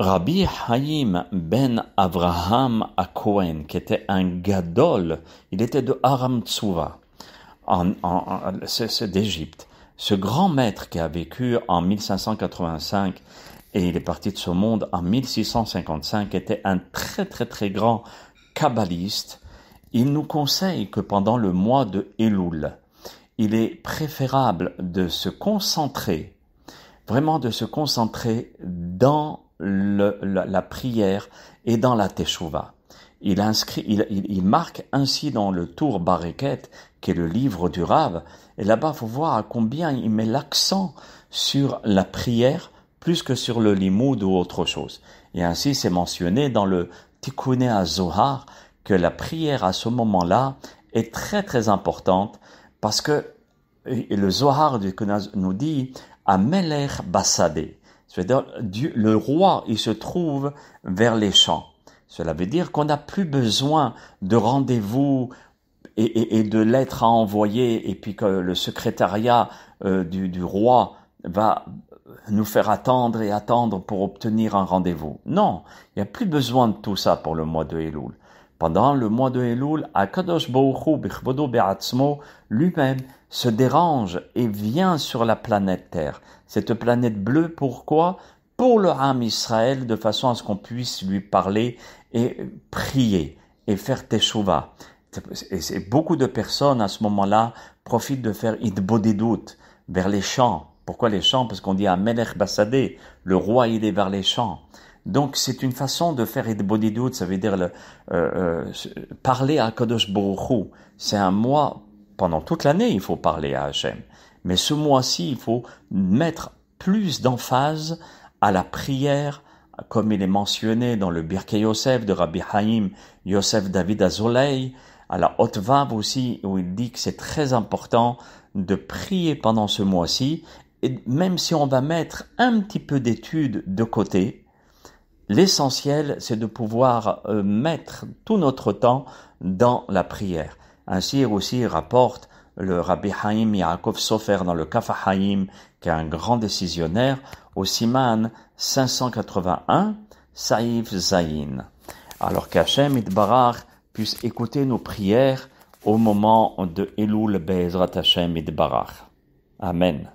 Rabbi Haïm ben Avraham HaKohen, qui était un gadol, il était de Aram Tsuva, c'est d'Égypte. Ce grand maître qui a vécu en 1585 et il est parti de ce monde en 1655 était un très très très grand kabbaliste. Il nous conseille que pendant le mois de Elul, il est préférable de se concentrer, vraiment de se concentrer dans la prière et dans la teshuva. Il marque ainsi dans le Tour Bareket, qui est le livre du Rav, et là-bas, il faut voir à combien il met l'accent sur la prière plus que sur le limoud ou autre chose. Et ainsi, c'est mentionné dans le Tikkuné HaZohar que la prière à ce moment-là est très très importante parce que le Zohar nous dit « Amelech Basadeh ». C'est-à-dire, le roi, il se trouve vers les champs. Cela veut dire qu'on n'a plus besoin de rendez-vous et de lettres à envoyer et puis que le secrétariat du roi va nous faire attendre et attendre pour obtenir un rendez-vous. Non, il n'y a plus besoin de tout ça pour le mois de Elul. Pendant le mois de Elul, Akadosh Baruch Hu Bichvodo Be'atzmo lui-même se dérange et vient sur la planète Terre. Cette planète bleue, pourquoi? Pour le Ham Israël, de façon à ce qu'on puisse lui parler et prier et faire teshuva. Et beaucoup de personnes à ce moment-là profitent de faire idbodedut vers les champs. Pourquoi les champs? Parce qu'on dit à Melech Basadeh, le roi il est vers les champs. Donc c'est une façon de faire idbodedut, ça veut dire parler à Kadosh Baruch Hu. C'est un mois, pendant toute l'année il faut parler à Hachem. Mais ce mois-ci il faut mettre plus d'emphase à la prière, comme il est mentionné dans le Birkei Yosef de Rabbi Haïm Yosef David Azolei, à la Hot Vav aussi, où il dit que c'est très important de prier pendant ce mois-ci, et même si on va mettre un petit peu d'études de côté, l'essentiel c'est de pouvoir mettre tout notre temps dans la prière. Ainsi aussi il rapporte le Rabbi Haïm Yaakov Sofer dans le Kaf HaHaim, qui est un grand décisionnaire, au Siman 581, Saïf Zayin. Alors qu'Hachem Yitbarach puisse écouter nos prières au moment de Elul Be'ezrat Hashem Yitbarach. Amen.